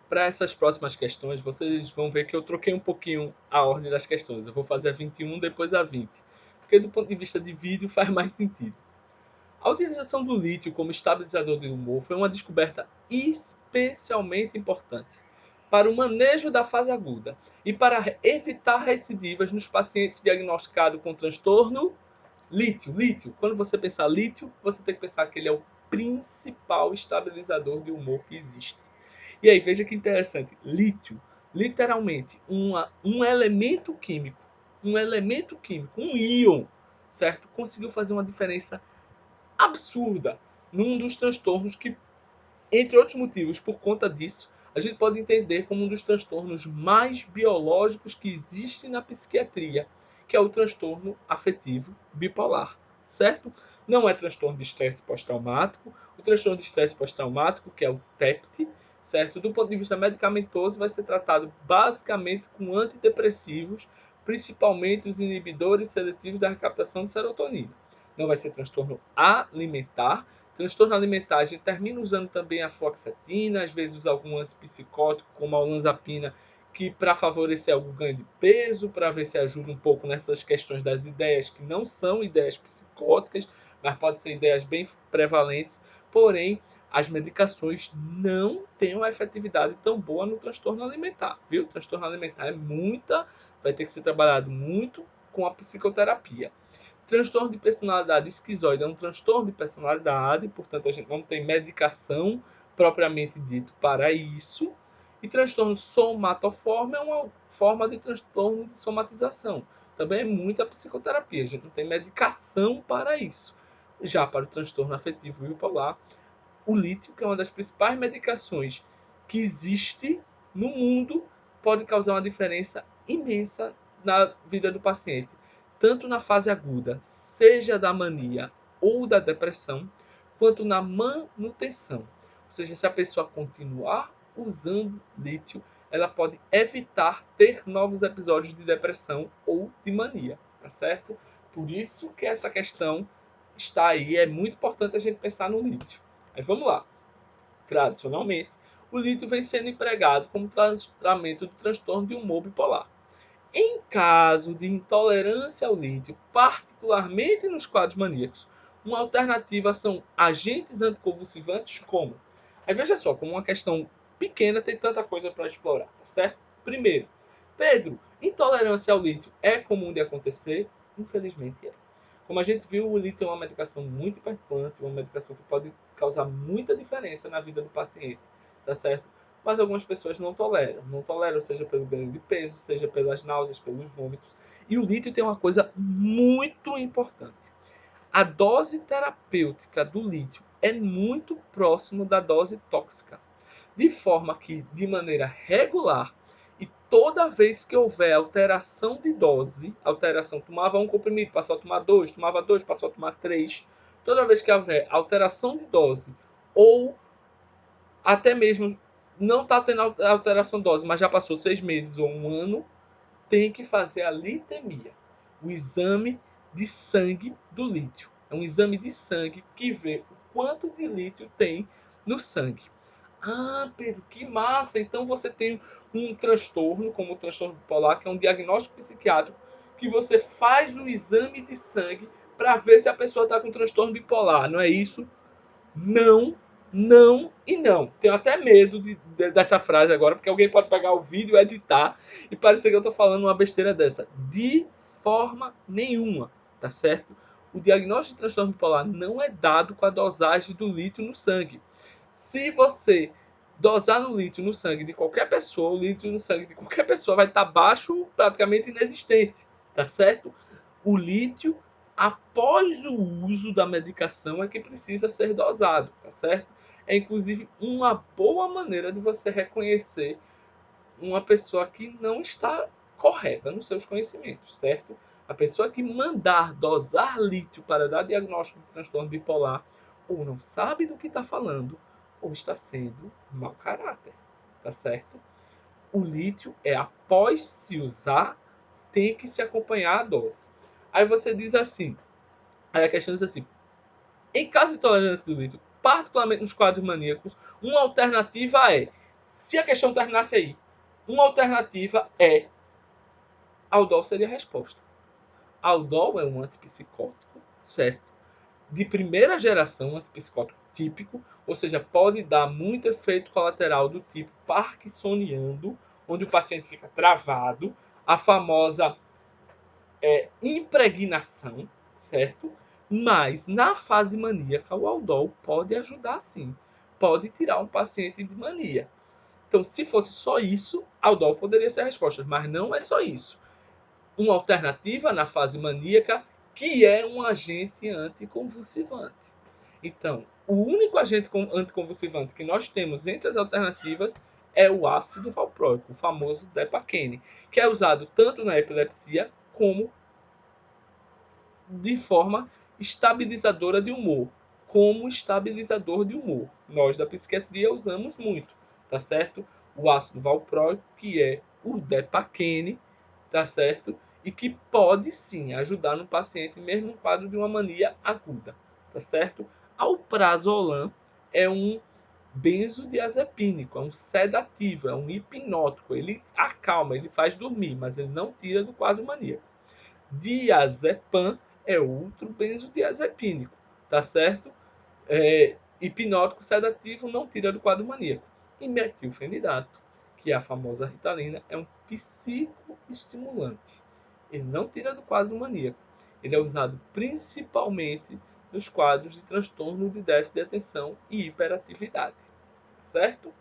para essas próximas questões, vocês vão ver que eu troquei um pouquinho a ordem das questões. Eu vou fazer a 21, depois a 20, porque do ponto de vista de vídeo faz mais sentido. A utilização do lítio como estabilizador de humor foi uma descoberta especialmente importante para o manejo da fase aguda e para evitar recidivas nos pacientes diagnosticados com transtorno lítio. Lítio, quando você pensar lítio, você tem que pensar que ele é o principal estabilizador de humor que existe. E aí, veja que interessante, lítio, literalmente, um elemento químico, um íon, certo? Conseguiu fazer uma diferença absurda num dos transtornos que, entre outros motivos, por conta disso, a gente pode entender como um dos transtornos mais biológicos que existe na psiquiatria, que é o transtorno afetivo bipolar, certo? Não é transtorno de estresse pós-traumático. O transtorno de estresse pós-traumático, que é o TEPT, certo? Do ponto de vista medicamentoso, vai ser tratado basicamente com antidepressivos, principalmente os inibidores seletivos da recaptação de serotonina. Não vai ser transtorno alimentar. Transtorno alimentar, a gente termina usando também a fluoxetina, às vezes usa algum antipsicótico, como a olanzapina, que para favorecer algum ganho de peso, para ver se ajuda um pouco nessas questões das ideias que não são ideias psicóticas, mas podem ser ideias bem prevalentes. Porém, as medicações não têm uma efetividade tão boa no transtorno alimentar, viu? O transtorno alimentar vai ter que ser trabalhado muito com a psicoterapia. Transtorno de personalidade esquizoide é um transtorno de personalidade, portanto a gente não tem medicação propriamente dito para isso. E transtorno somatoforme é uma forma de transtorno de somatização. Também é muita psicoterapia, a gente não tem medicação para isso. Já para o transtorno afetivo bipolar, o lítio, que é uma das principais medicações que existe no mundo, pode causar uma diferença imensa na vida do paciente, tanto na fase aguda, seja da mania ou da depressão, quanto na manutenção. Ou seja, se a pessoa continuar usando lítio, ela pode evitar ter novos episódios de depressão ou de mania, tá certo? Por isso que essa questão está aí, é muito importante a gente pensar no lítio. Aí vamos lá. Tradicionalmente, o lítio vem sendo empregado como tratamento do transtorno de humor bipolar. Em caso de intolerância ao lítio, particularmente nos quadros maníacos, uma alternativa são agentes anticonvulsivantes como... Aí veja só, como uma questão pequena tem tanta coisa para explorar, tá certo? Primeiro, Pedro, intolerância ao lítio é comum de acontecer? Infelizmente é. Como a gente viu, o lítio é uma medicação muito importante, uma medicação que pode causar muita diferença na vida do paciente, tá certo? Mas algumas pessoas não toleram. Não toleram, seja pelo ganho de peso, seja pelas náuseas, pelos vômitos. E o lítio tem uma coisa muito importante. A dose terapêutica do lítio é muito próximo da dose tóxica. De forma que, de maneira regular, e toda vez que houver alteração de dose, alteração, tomava um comprimido, passou a tomar dois, tomava dois, passou a tomar três, toda vez que houver alteração de dose, ou até mesmo não está tendo alteração de dose, mas já passou 6 meses ou um ano, tem que fazer a litemia, o exame de sangue do lítio. É um exame de sangue que vê o quanto de lítio tem no sangue. Ah, Pedro, que massa! Então você tem um transtorno, como o transtorno bipolar, que é um diagnóstico psiquiátrico, que você faz o exame de sangue para ver se a pessoa está com transtorno bipolar, não é isso? Não, não e não. Tenho até medo dessa frase agora, porque alguém pode pegar o vídeo, editar e parecer que eu estou falando uma besteira dessa. De forma nenhuma, tá certo? O diagnóstico de transtorno bipolar não é dado com a dosagem do lítio no sangue. Se você dosar no lítio no sangue de qualquer pessoa, o lítio no sangue de qualquer pessoa vai estar baixo, praticamente inexistente, tá certo? O lítio, após o uso da medicação, é que precisa ser dosado, tá certo? É inclusive uma boa maneira de você reconhecer uma pessoa que não está correta nos seus conhecimentos, certo? A pessoa que mandar dosar lítio para dar diagnóstico de transtorno bipolar ou não sabe do que está falando ou está sendo mau caráter, tá certo? O lítio é após se usar, tem que se acompanhar a dose. Aí você diz assim, aí a questão diz assim, em caso de tolerância do lítio, particularmente nos quadros maníacos, uma alternativa é Se a questão terminasse aí, uma alternativa é Aldol seria a resposta. Aldol é um antipsicótico, certo? De primeira geração, um antipsicótico típico, ou seja, pode dar muito efeito colateral do tipo parkinsoniano, onde o paciente fica travado, a famosa impregnação, certo? Mas na fase maníaca, o Aldol pode ajudar sim, pode tirar um paciente de mania. Então, se fosse só isso, Aldol poderia ser a resposta, mas não é só isso. Uma alternativa na fase maníaca, que é um agente anticonvulsivante. Então, o único agente anticonvulsivante que nós temos entre as alternativas é o ácido valproico, o famoso Depakene, que é usado tanto na epilepsia como de forma estabilizadora de humor, como estabilizador de humor. Nós da psiquiatria usamos muito, tá certo? O ácido valproico, que é o Depakene, tá certo? E que pode sim ajudar no paciente mesmo no quadro de uma mania aguda, tá certo? Alprazolam é um benzodiazepínico, é um sedativo, é um hipnótico, ele acalma, ele faz dormir, mas ele não tira do quadro maníaco. Diazepam é outro benzodiazepínico, tá certo? Hipnótico sedativo não tira do quadro maníaco. E metilfenidato, que é a famosa Ritalina, é um psicoestimulante. Ele não tira do quadro maníaco. Ele é usado principalmente nos quadros de transtorno de déficit de atenção e hiperatividade, certo?